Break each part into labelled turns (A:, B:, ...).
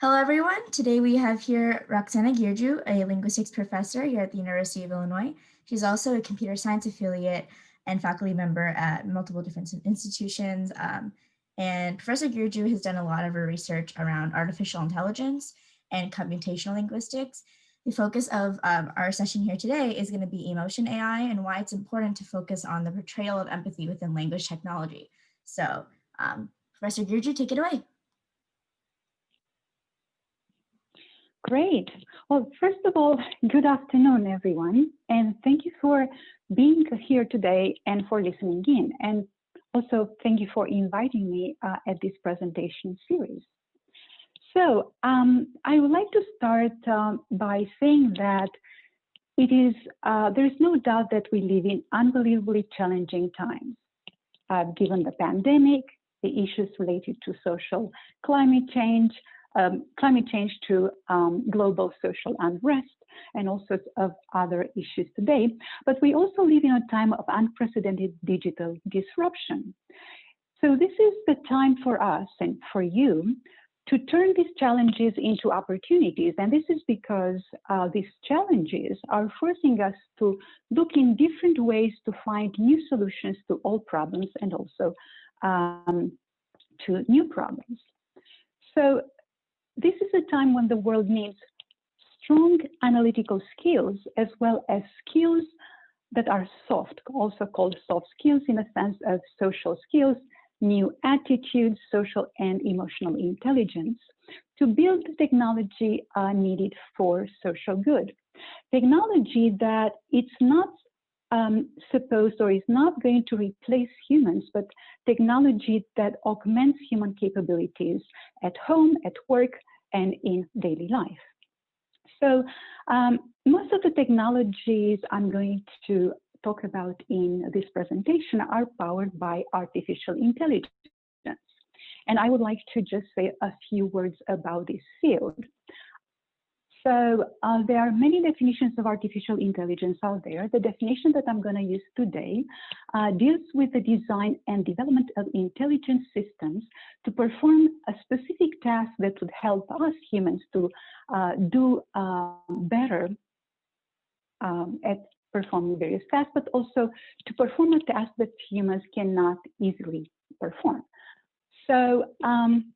A: Hello, everyone. Today we have here Roxana Girju, a linguistics professor here at the University of Illinois. She's also a computer science affiliate and faculty member at multiple different institutions. And Professor Girju has done a lot of her research around artificial intelligence and computational linguistics. The focus of our session here today is going to be emotion AI and why it's important to focus on the portrayal of empathy within language technology. So Professor Girju, take it away.
B: Great. Well, first of all, good afternoon, everyone. And thank you for being here today and for listening in. And also, thank you for inviting me at this presentation series. So I would like to start by saying that there is no doubt that we live in unbelievably challenging times, given the pandemic, the issues related to social climate change to global social unrest, and all sorts of other issues today. But we also live in a time of unprecedented digital disruption. So this is the time for us and for you to turn these challenges into opportunities. And this is because these challenges are forcing us to look in different ways to find new solutions to old problems and also to new problems. So this is a time when the world needs strong analytical skills as well as skills that are soft, also called soft skills in the sense of social skills, new attitudes, social and emotional intelligence, to build the technology needed for social good. Technology that it's not supposed or is not going to replace humans, but technology that augments human capabilities at home, at work, and in daily life. So most of the technologies I'm going to talk about in this presentation are powered by artificial intelligence. And I would like to just say a few words about this field. So there are many definitions of artificial intelligence out there. The definition that I'm going to use today deals with the design and development of intelligent systems to perform a specific task that would help us humans to do better at performing various tasks, but also to perform a task that humans cannot easily perform. So,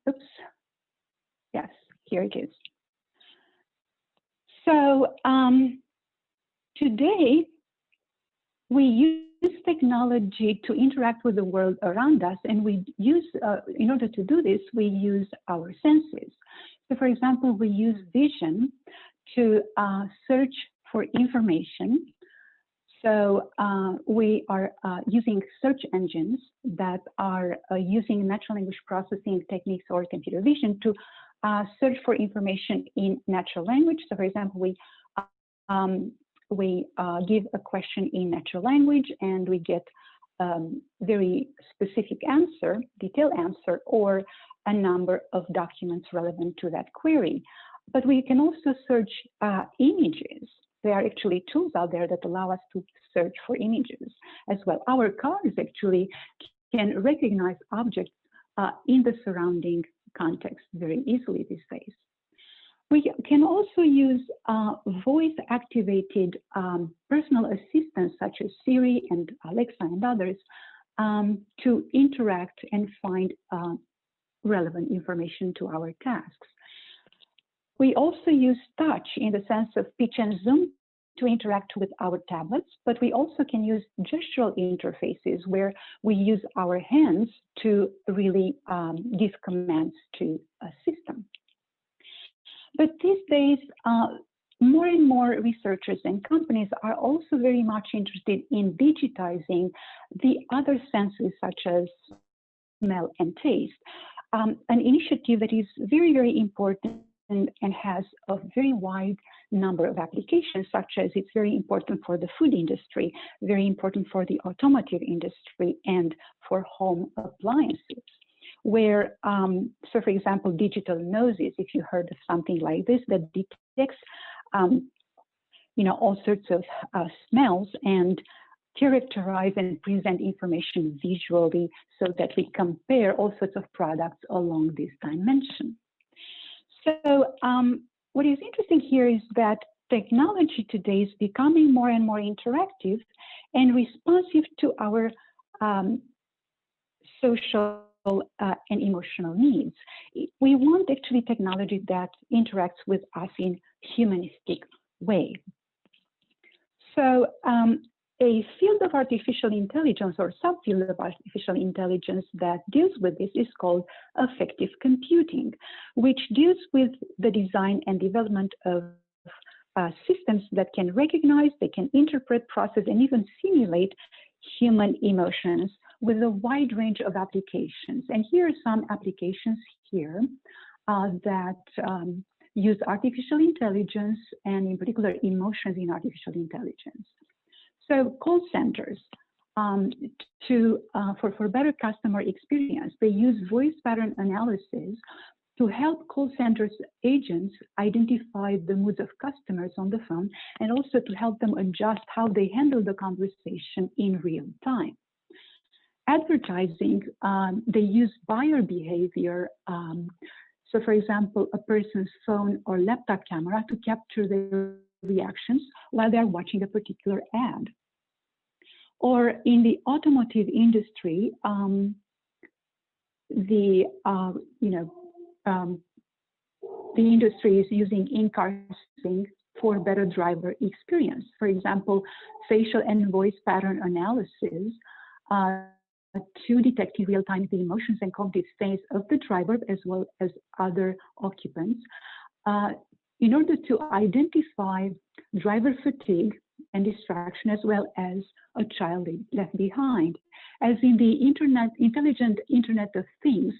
B: oops, yes, here it is. So today, we use technology to interact with the world around us, and we use, in order to do this, we use our senses. So for example, we use vision to search for information. So we are using search engines that are using natural language processing techniques or computer vision to search for information in natural language. So for example, we give a question in natural language and we get very specific answer, detailed answer, or a number of documents relevant to that query. But we can also search images. There are actually tools out there that allow us to search for images as well. Our cars actually can recognize objects in the surrounding context very easily these days. We can also use voice-activated personal assistants such as Siri and Alexa and others to interact and find relevant information to our tasks. We also use touch in the sense of pitch and zoom to interact with our tablets, but we also can use gestural interfaces where we use our hands to really give commands to a system. But these days, more and more researchers and companies are also very much interested in digitizing the other senses such as smell and taste, an initiative that is very, very important and has a very wide number of applications, such as it's very important for the food industry, very important for the automotive industry, and for home appliances, where, so for example, digital noses, if you heard of something like this, that detects, all sorts of smells and characterize and present information visually so that we compare all sorts of products along this dimension. So what is interesting here is that technology today is becoming more and more interactive and responsive to our social and emotional needs. We want actually technology that interacts with us in humanistic way. So a field of artificial intelligence or subfield of artificial intelligence that deals with this is called affective computing, which deals with the design and development of systems that can recognize, they can interpret, process, and even simulate human emotions with a wide range of applications. And here are some applications here that use artificial intelligence and in particular emotions in artificial intelligence. So call centers, for better customer experience, they use voice pattern analysis to help call centers agents identify the moods of customers on the phone and also to help them adjust how they handle the conversation in real time. Advertising, they use buyer behavior. So for example, a person's phone or laptop camera to capture their reactions while they're watching a particular ad. Or in the automotive industry, the industry is using in-car sensing for better driver experience. For example, facial and voice pattern analysis to detect in real time the emotions and cognitive states of the driver as well as other occupants in order to identify driver fatigue and distraction as well as a child left behind. As in the intelligent Internet of Things,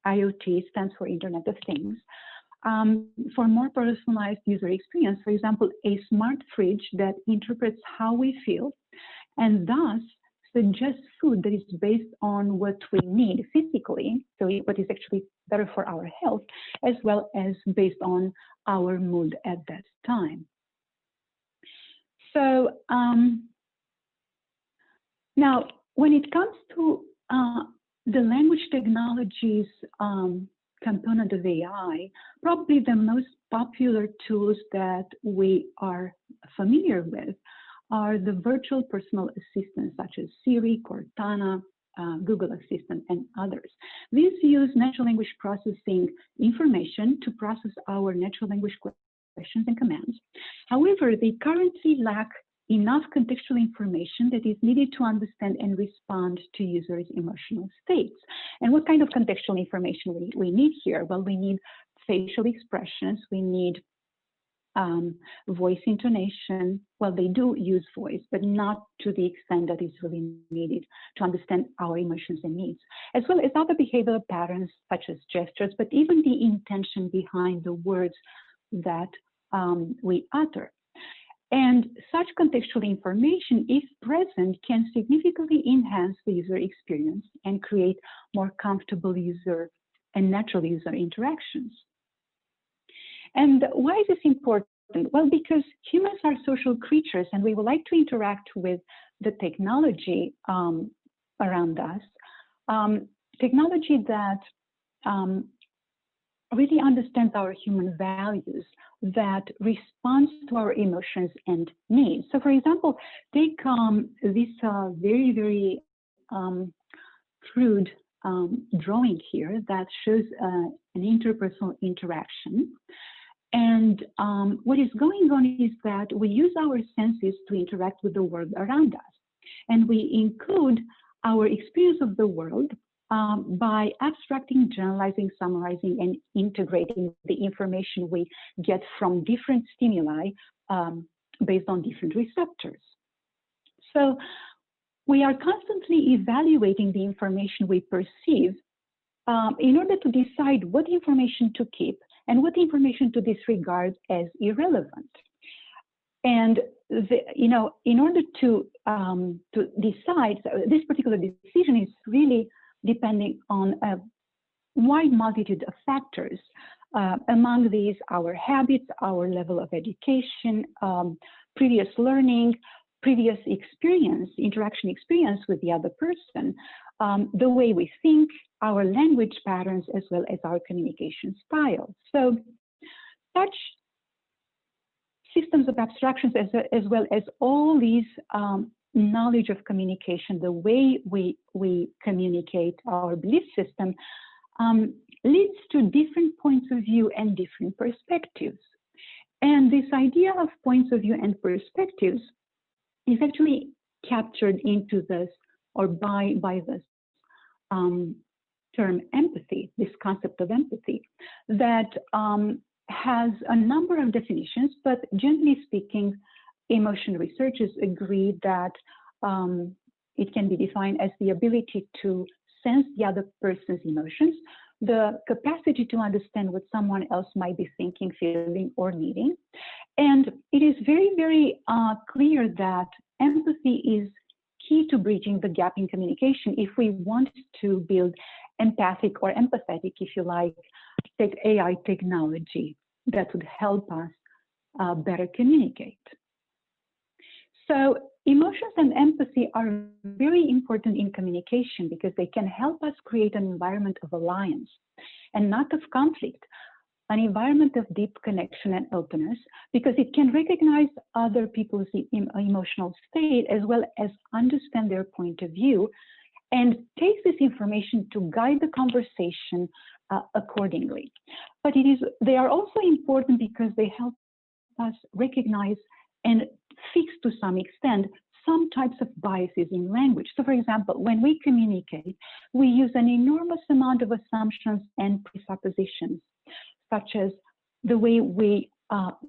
B: IoT stands for Internet of Things, for more personalized user experience, for example, a smart fridge that interprets how we feel and thus suggests food that is based on what we need physically, so what is actually better for our health, as well as based on our mood at that time. So now, when it comes to the language technologies component of AI, probably the most popular tools that we are familiar with are the virtual personal assistants such as Siri, Cortana, Google Assistant, and others. These use natural language processing information to process our natural language questions and commands. However, they currently lack enough contextual information that is needed to understand and respond to users' emotional states. And what kind of contextual information we need here? Well, we need facial expressions, we need voice intonation. Well, they do use voice, but not to the extent that is really needed to understand our emotions and needs, as well as other behavioral patterns such as gestures, but even the intention behind the words that we utter. And such contextual information, if present, can significantly enhance the user experience and create more comfortable user and natural user interactions. And why is this important? Well, because humans are social creatures and we would like to interact with the technology around us, technology that really understands our human values, that responds to our emotions and needs. So for example, take this very, very crude drawing here that shows an interpersonal interaction. And what is going on is that we use our senses to interact with the world around us. And we include our experience of the world by abstracting, generalizing, summarizing, and integrating the information we get from different stimuli based on different receptors. So we are constantly evaluating the information we perceive in order to decide what information to keep and what information to disregard as irrelevant. And in order to decide, this particular decision is really depending on a wide multitude of factors. Among these, our habits, our level of education, previous learning, previous experience, interaction experience with the other person, the way we think, our language patterns, as well as our communication style. So such systems of abstractions, as well as all these knowledge of communication, the way we communicate our belief system, leads to different points of view and different perspectives. And this idea of points of view and perspectives is actually captured into this, or by this term empathy, this concept of empathy, that has a number of definitions, but generally speaking, emotion researchers agree that it can be defined as the ability to sense the other person's emotions, the capacity to understand what someone else might be thinking, feeling, or needing. And it is very, very clear that empathy is key to bridging the gap in communication if we want to build empathic or empathetic, if you like, AI technology that would help us better communicate. So emotions and empathy are very important in communication because they can help us create an environment of alliance and not of conflict, an environment of deep connection and openness, because it can recognize other people's emotional state as well as understand their point of view and take this information to guide the conversation accordingly. But they are also important because they help us recognize and fix to some extent some types of biases in language. So for example, when we communicate, we use an enormous amount of assumptions and presuppositions, such as the way we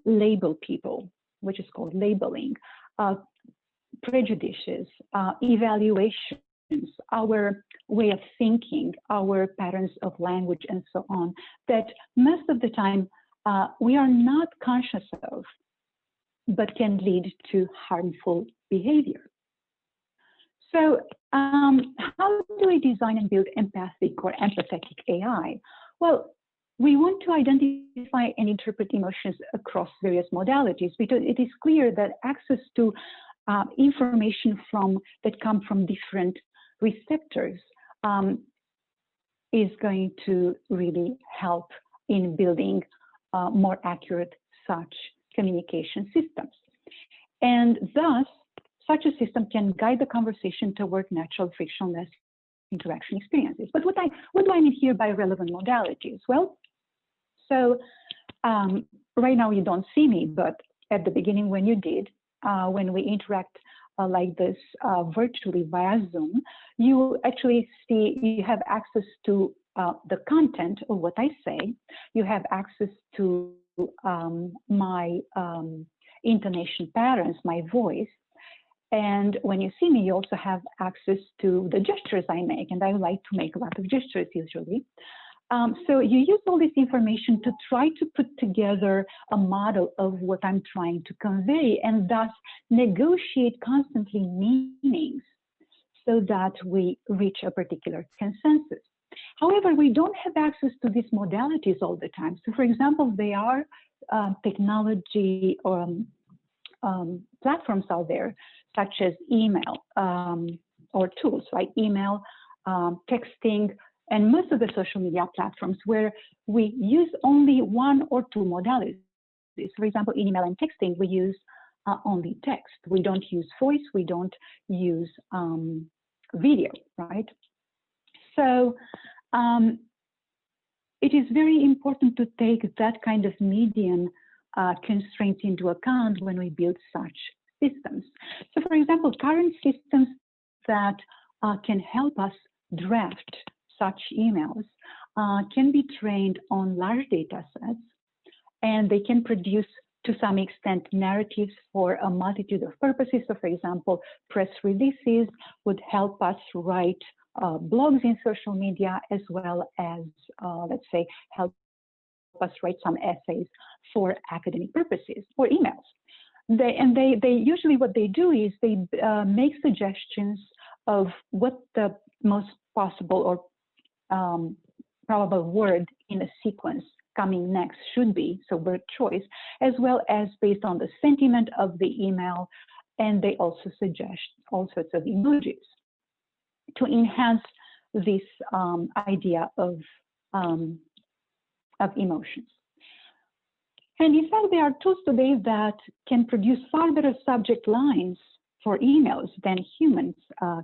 B: label people, which is called labeling, prejudices, evaluations, our way of thinking, our patterns of language, and so on, that most of the time we are not conscious of, but can lead to harmful behavior. So how do we design and build empathic or empathetic AI? Well, we want to identify and interpret emotions across various modalities because it is clear that access to information that come from different receptors is going to really help in building more accurate such communication systems. And thus, such a system can guide the conversation toward natural, frictionless interaction experiences. But what do I mean here by relevant modalities? Well, so right now you don't see me, but at the beginning when you did, when we interact like this virtually via Zoom, you actually see, you have access to the content of what I say. You have access to my intonation patterns, my voice. And when you see me, you also have access to the gestures I make. And I like to make a lot of gestures usually. So you use all this information to try to put together a model of what I'm trying to convey, and thus negotiate constantly meanings so that we reach a particular consensus. However, we don't have access to these modalities all the time. So for example, there are technology or platforms out there, such as email or tools like email, texting, and most of the social media platforms where we use only one or two modalities. For example, in email and texting, we use only text. We don't use voice, we don't use video, right? So it is very important to take that kind of median constraints into account when we build such systems. So for example, current systems that can help us draft such emails can be trained on large data sets, and they can produce to some extent narratives for a multitude of purposes. So for example, press releases would help us write blogs in social media, as well as, let's say, help us write some essays for academic purposes, or emails. They usually, what they do is they make suggestions of what the most possible or probable word in a sequence coming next should be, so word choice, as well as based on the sentiment of the email. And they also suggest all sorts of emojis to enhance this idea of emotions. And in fact, there are tools today that can produce far better subject lines for emails than humans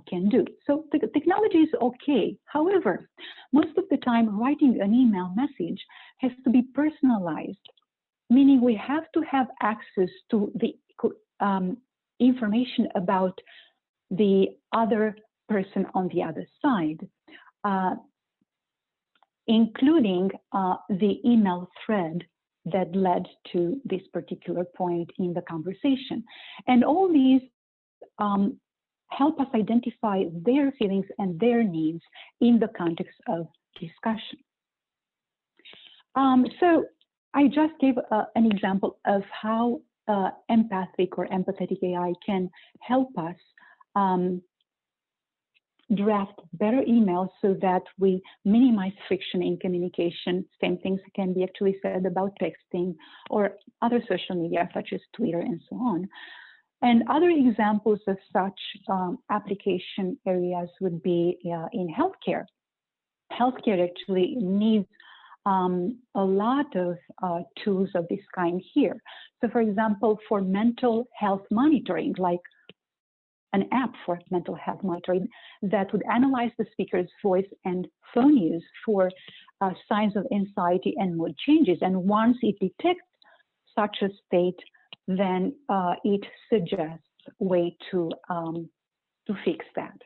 B: can do. So the technology is okay. However, most of the time, writing an email message has to be personalized, meaning we have to have access to the information about the other person on the other side, including the email thread that led to this particular point in the conversation. And all these help us identify their feelings and their needs in the context of discussion. So I just gave an example of how empathic or empathetic AI can help us draft better emails so that we minimize friction in communication. Same things can be actually said about texting or other social media such as Twitter and so on. And other examples of such application areas would be in healthcare. Healthcare actually needs a lot of tools of this kind here. So for example, for mental health monitoring, like an app for mental health monitoring that would analyze the speaker's voice and phone use for signs of anxiety and mood changes. And once it detects such a state, then it suggests a way to fix that.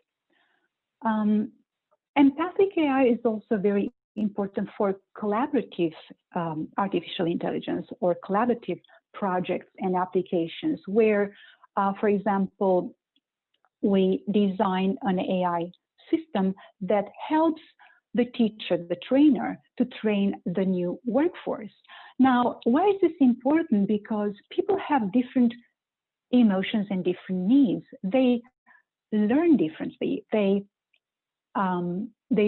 B: Empathic AI is also very important for collaborative artificial intelligence or collaborative projects and applications where, for example, we design an AI system that helps the teacher, the trainer, to train the new workforce. Now, why is this important? Because people have different emotions and different needs. They learn differently. They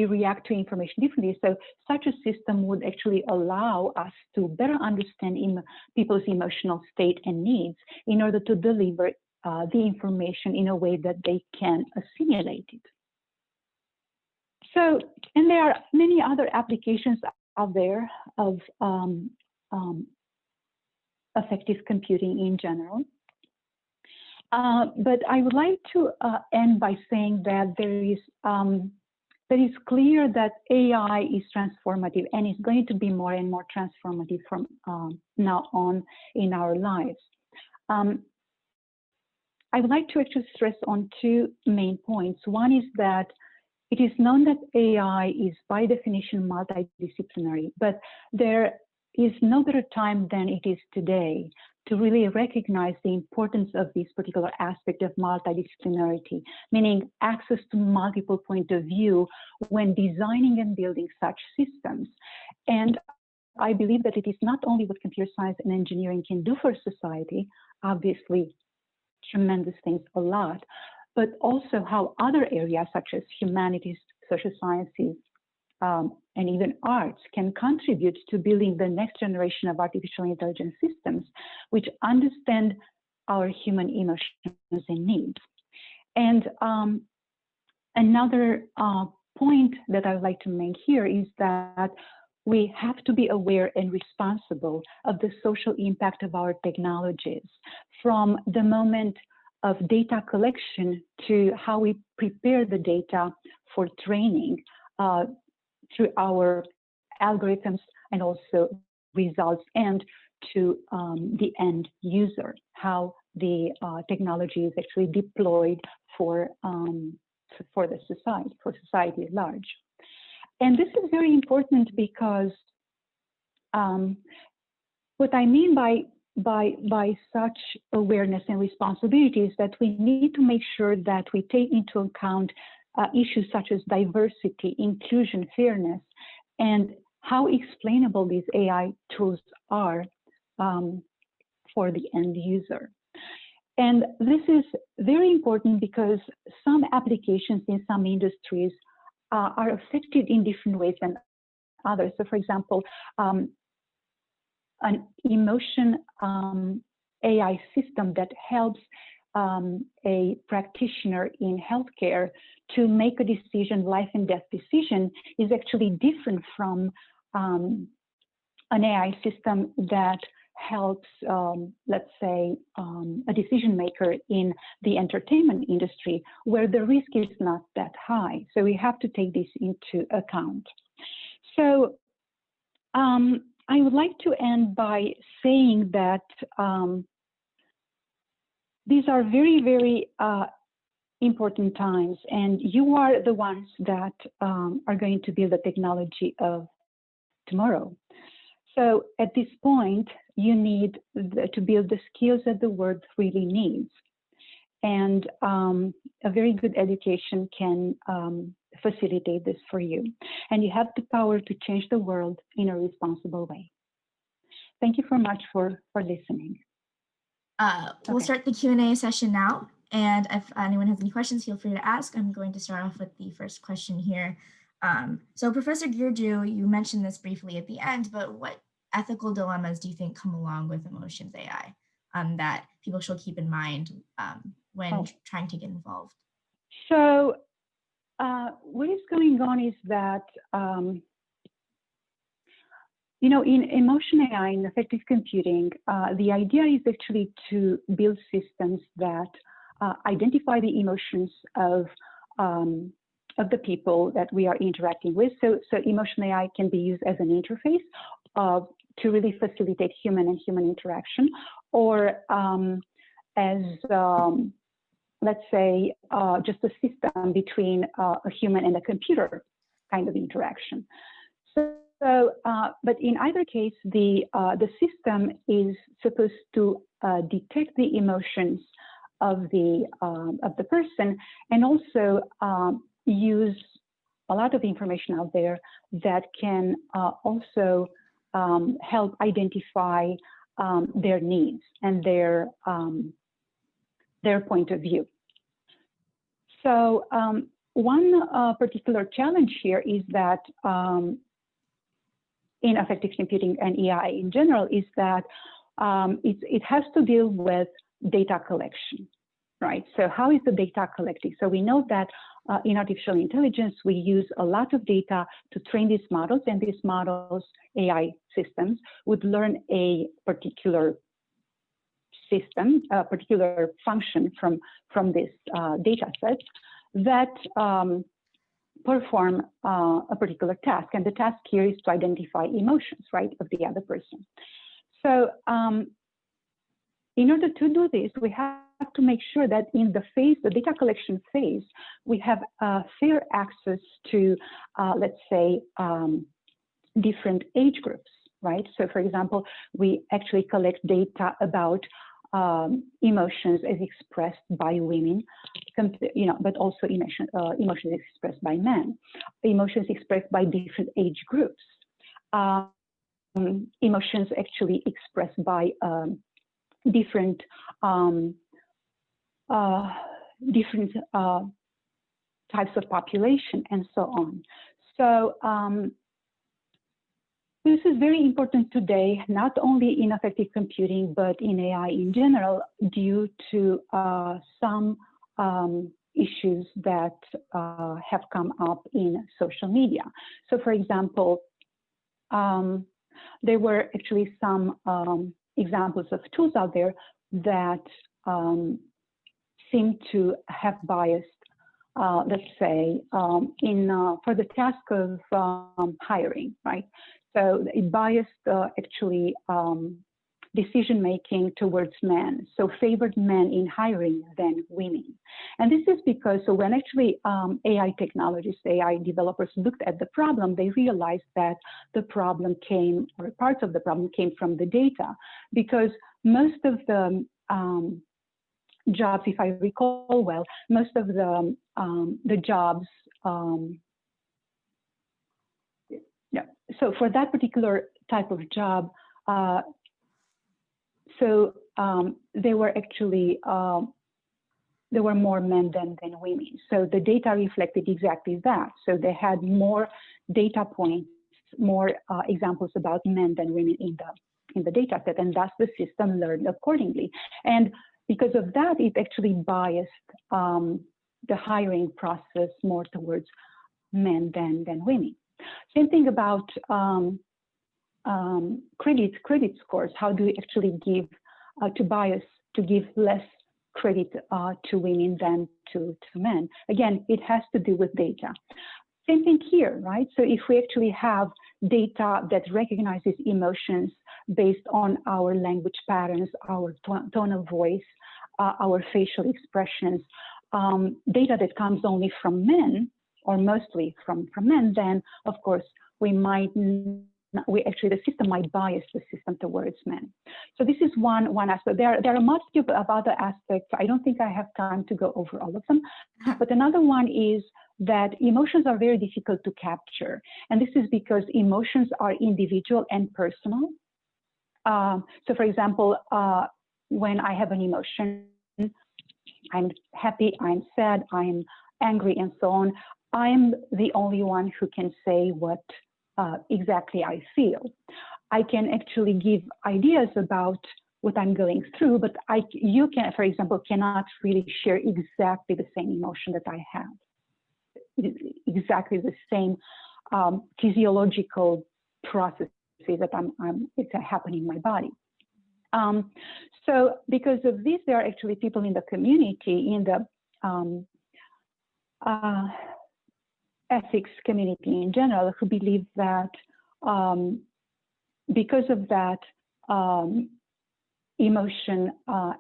B: react to information differently. So such a system would actually allow us to better understand people's emotional state and needs in order to deliver the information in a way that they can assimilate it. So, and there are many other applications out there of effective computing in general. But I would like to end by saying that it is clear that AI is transformative and is going to be more and more transformative from now on in our lives. I would like to actually stress on two main points. One is that it is known that AI is by definition multidisciplinary, but there is no better time than it is today to really recognize the importance of this particular aspect of multidisciplinarity, meaning access to multiple points of view when designing and building such systems. And I believe that it is not only what computer science and engineering can do for society, obviously tremendous things a lot, but also how other areas such as humanities, social sciences, and even arts can contribute to building the next generation of artificial intelligence systems, which understand our human emotions and needs. And another point that I would like to make here is that we have to be aware and responsible of the social impact of our technologies, from the moment of data collection to how we prepare the data for training through our algorithms and also results, and to the end user, how the technology is actually deployed for the society at large. And this is very important because what I mean by such awareness and responsibility is that we need to make sure that we take into account issues such as diversity, inclusion, fairness, and how explainable these AI tools are for the end user. And this is very important because some applications in some industries are affected in different ways than others. So for example, an emotion AI system that helps a practitioner in healthcare to make a decision, life and death decision, is actually different from an AI system that helps, let's say, a decision maker in the entertainment industry where the risk is not that high. So we have to take this into account. So I would like to end by saying that these are very, very important times, and you are the ones that are going to build the technology of tomorrow. So at this point, you need to build the skills that the world really needs. And a very good education can facilitate this for you. And you have the power to change the world in a responsible way. Thank you so much for listening.
A: We'll start the Q&A session now. And if anyone has any questions, feel free to ask. I'm going to start off with the first question here. So Professor Girju, you mentioned this briefly at the end, but what ethical dilemmas do you think come along with emotions AI that people should keep in mind when trying to get involved?
B: So what is going on is that, you know, in emotion AI, in affective computing, the idea is actually to build systems that identify the emotions of the people that we are interacting with. So emotion AI can be used as an interface to really facilitate human and human interaction, or as let's say just a system between a human and a computer kind of interaction. But in either case, the system is supposed to detect the emotions of the person, and also use a lot of information out there that can also help identify their needs and their point of view. So one particular challenge here is that in affective computing and AI in general is that it has to deal with data collection, right? So how is the data collected? So we know that in artificial intelligence, we use a lot of data to train these models, and these models, AI systems, would learn a particular system, a particular function from this data set that perform a particular task. And the task here is to identify emotions, right, of the other person. So in order to do this, we have to make sure that in the phase, the data collection phase, we have fair access to, let's say, different age groups, right? So for example, we actually collect data about emotions as expressed by women, you know, but also emotions expressed by men, emotions expressed by different age groups, emotions actually expressed by different types of population, and so on. So this is very important today, not only in affective computing, but in AI in general, due to some issues that have come up in social media. So for example, there were actually some examples of tools out there that seem to have biased, let's say, for the task of hiring, right? So it biased actually decision-making towards men, so favored men in hiring than women. And this is because, so when actually AI technologists, AI developers looked at the problem, they realized that the problem came, or parts of the problem came from the data, because most of the jobs, if I recall well, most of the jobs, so for that particular type of job, there were actually, there were more men than women. So the data reflected exactly that. So they had more data points, more examples about men than women in the data set, and thus the system learned accordingly. And because of that, it actually biased the hiring process more towards men than women. Same thing about credit scores. How do we actually give to give less credit to women than to men? Again, it has to do with data. Same thing here, right? So if we actually have data that recognizes emotions based on our language patterns, our tone of voice, our facial expressions, data that comes only from men, or mostly from men, then of course the system might bias the system towards men. So this is one aspect. There are a multitude of other aspects. I don't think I have time to go over all of them. But another one is that emotions are very difficult to capture. And this is because emotions are individual and personal. So for example, when I have an emotion, I'm happy, I'm sad, I'm angry, and so on, I'm the only one who can say what exactly I feel. I can actually give ideas about what I'm going through, but you can, for example, cannot really share exactly the same emotion that I have, exactly the same physiological processes that it's happening in my body. So because of this, there are actually people in the community, in the ethics community in general, who believe that because of that emotion,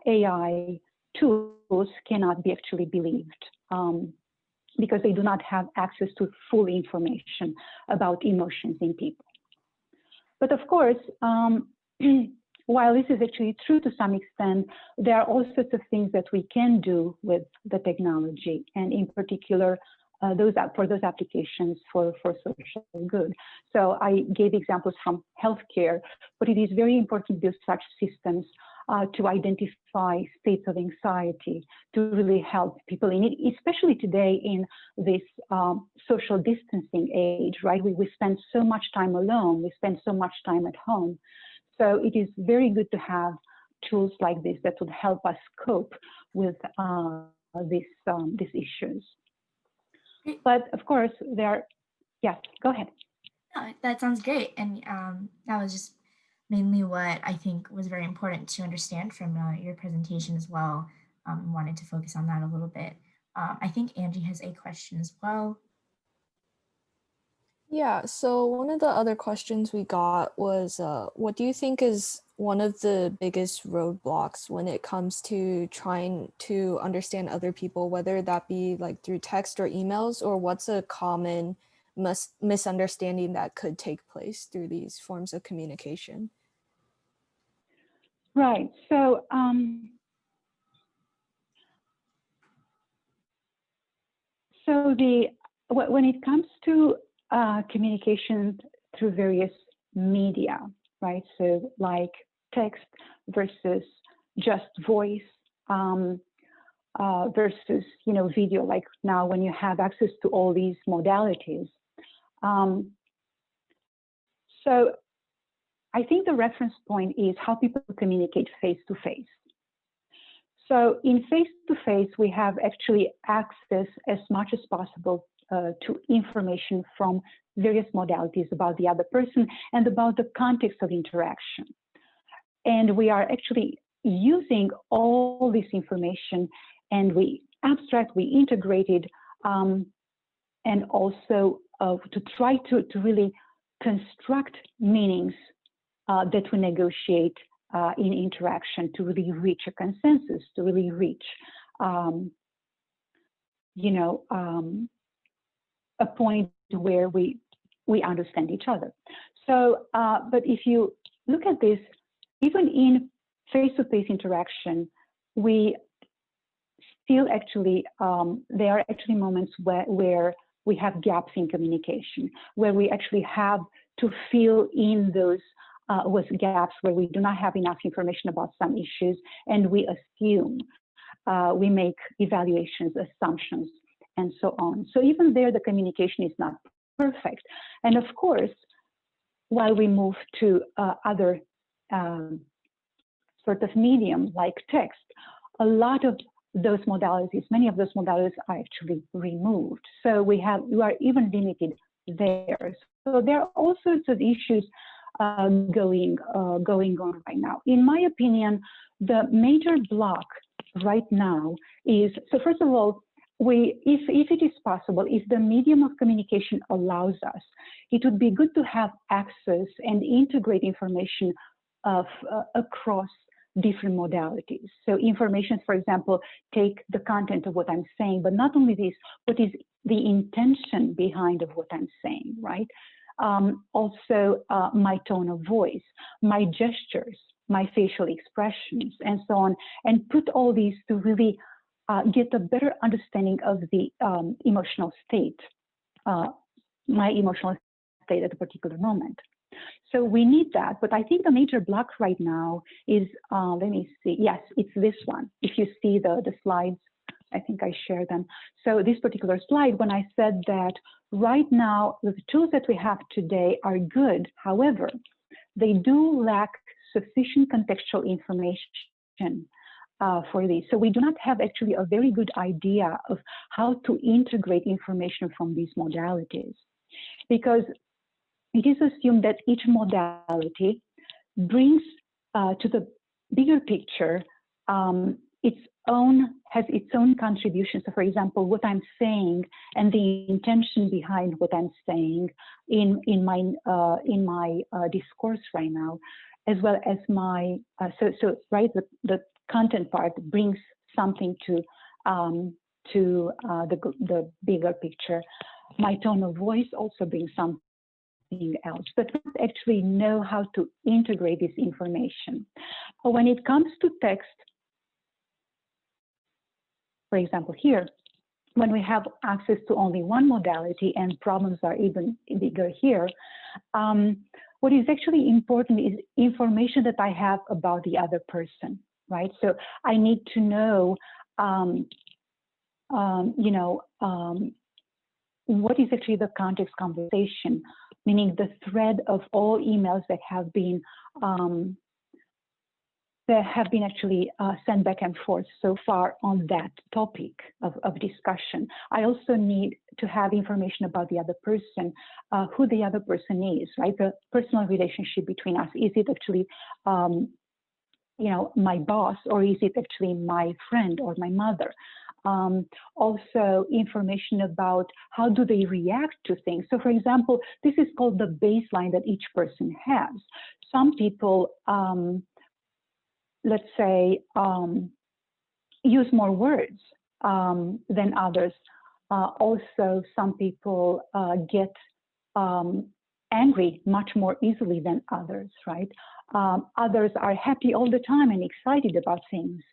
B: AI tools cannot be actually believed because they do not have access to full information about emotions in people. But of course, while this is actually true to some extent, there are all sorts of things that we can do with the technology, and in particular, for those applications for social good. So I gave examples from healthcare, but it is very important to build such systems to identify states of anxiety, to really help people in it, especially today in this social distancing age, right? We spend so much time alone, we spend so much time at home. So it is very good to have tools like this that would help us cope with these issues. But of course, yes, go ahead.
A: No, that sounds great. And that was just mainly what I think was very important to understand from your presentation as well. Wanted to focus on that a little bit. I think Angie has a question as well.
C: Yeah, so one of the other questions we got was, what do you think is one of the biggest roadblocks when it comes to trying to understand other people, whether that be like through text or emails, or what's a common misunderstanding that could take place through these forms of communication?
B: Right, so when it comes to communication through various media, right? So like text versus just voice versus video. Like now, when you have access to all these modalities, so I think the reference point is how people communicate face to face. So in face-to-face, we have actually access as much as possible to information from various modalities about the other person and about the context of interaction. And we are actually using all this information, and we abstract, we integrate it, and also to try to really construct meanings that we negotiate in interaction to really reach a consensus, to really reach, a point where we understand each other. So, but if you look at this, even in face-to-face interaction, we still actually, there are actually moments where we have gaps in communication, where we actually have to fill in those with gaps where we do not have enough information about some issues, and we assume, we make evaluations, assumptions, and so on. So even there, the communication is not perfect. And of course, while we move to other sort of medium like text, a lot of those modalities, many of those modalities are actually removed. So we are even limited there. So there are all sorts of issues going on right now. In my opinion, the major block right now is, so first of all, if it is possible, if the medium of communication allows us, it would be good to have access and integrate information across different modalities. So information, for example, take the content of what I'm saying, but not only this, what is the intention behind of what I'm saying, right? Also, my tone of voice, my gestures, my facial expressions, and so on, and put all these to really get a better understanding of the emotional state, my emotional state at a particular moment. So we need that, but I think the major block right now is, let me see, yes, it's this one. If you see the slides, I think I shared them. So this particular slide, when I said that right now, the tools that we have today are good, however, they do lack sufficient contextual information for these. So we do not have actually a very good idea of how to integrate information from these modalities, because it is assumed that each modality brings to the bigger picture has its own contribution. So for example, what I'm saying and the intention behind what I'm saying in my discourse right now, as well as my, right, the content part brings something to the bigger picture. My tone of voice also brings something else, but we don't actually know how to integrate this information. When it comes to text, for example, here, when we have access to only one modality and problems are even bigger here, what is actually important is information that I have about the other person, right? So I need to know, what is actually the context conversation, meaning the thread of all emails that have been actually sent back and forth so far on that topic of discussion. I also need to have information about the other person, who the other person is, right? The personal relationship between us. Is it actually, my boss, or is it actually my friend or my mother? Also information about how do they react to things. So for example, this is called the baseline that each person has. Some people, let's say, use more words than others. Also, some people get angry much more easily than others, right? Others are happy all the time and excited about things.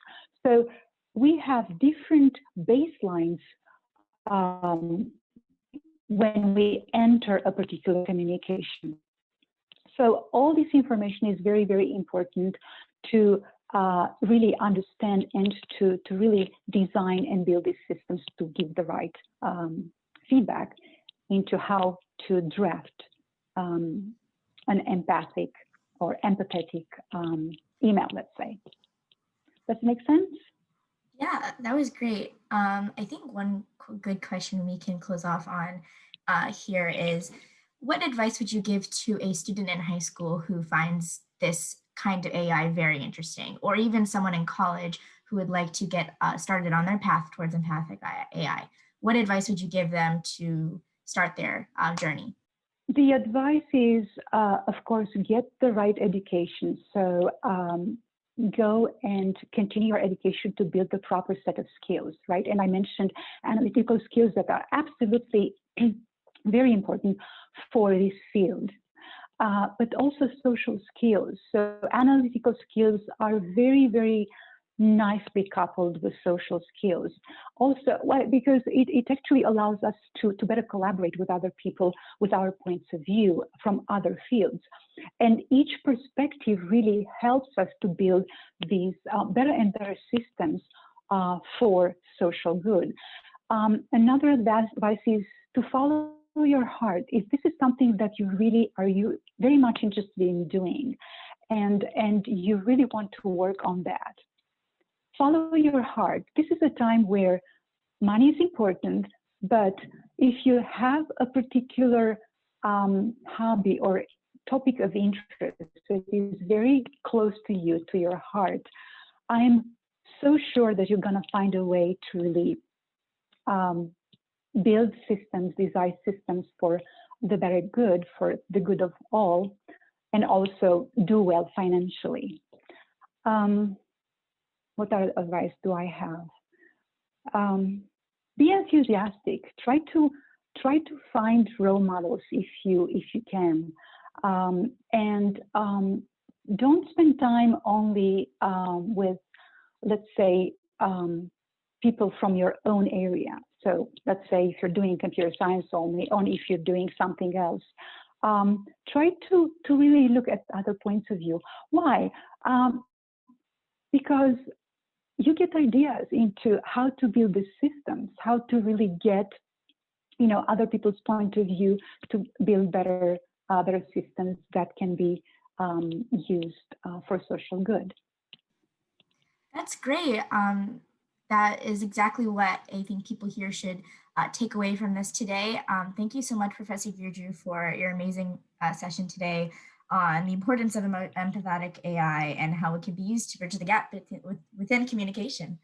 B: So we have different baselines when we enter a particular communication. So all this information is very, very important to really understand and to really design and build these systems to give the right feedback into how to draft an empathic or empathetic email, let's say. Does it make sense?
A: Yeah, that was great. I think one good question we can close off on here is, what advice would you give to a student in high school who finds this kind of AI very interesting, or even someone in college who would like to get started on their path towards empathic AI? What advice would you give them to start their journey?
B: The advice is, of course, get the right education. So go and continue your education to build the proper set of skills, right? And I mentioned analytical skills that are absolutely very important for this field, but also social skills. So analytical skills are very, very nicely coupled with social skills. Also, because it actually allows us to better collaborate with other people with our points of view from other fields. And each perspective really helps us to build these better and better systems for social good. Another advice is to follow your heart. If this is something that you really are very much interested in doing, and you really want to work on that, follow your heart. This is a time where money is important, but if you have a particular hobby or topic of interest, so it is very close to you, to your heart, I'm so sure that you're going to find a way to really build systems, design systems for the better good, for the good of all, and also do well financially. What other advice do I have? Be enthusiastic. Try to find role models if you can, and don't spend time only with, let's say, people from your own area. So let's say if you're doing computer science only if you're doing something else. Try to really look at other points of view. Why? Because you get ideas into how to build the systems, how to really get, other people's point of view to build better systems that can be used for social good.
A: That's great. That is exactly what I think people here should take away from this today. Thank you so much, Professor Girju, for your amazing session today on the importance of empathetic AI and how it can be used to bridge the gap within communication.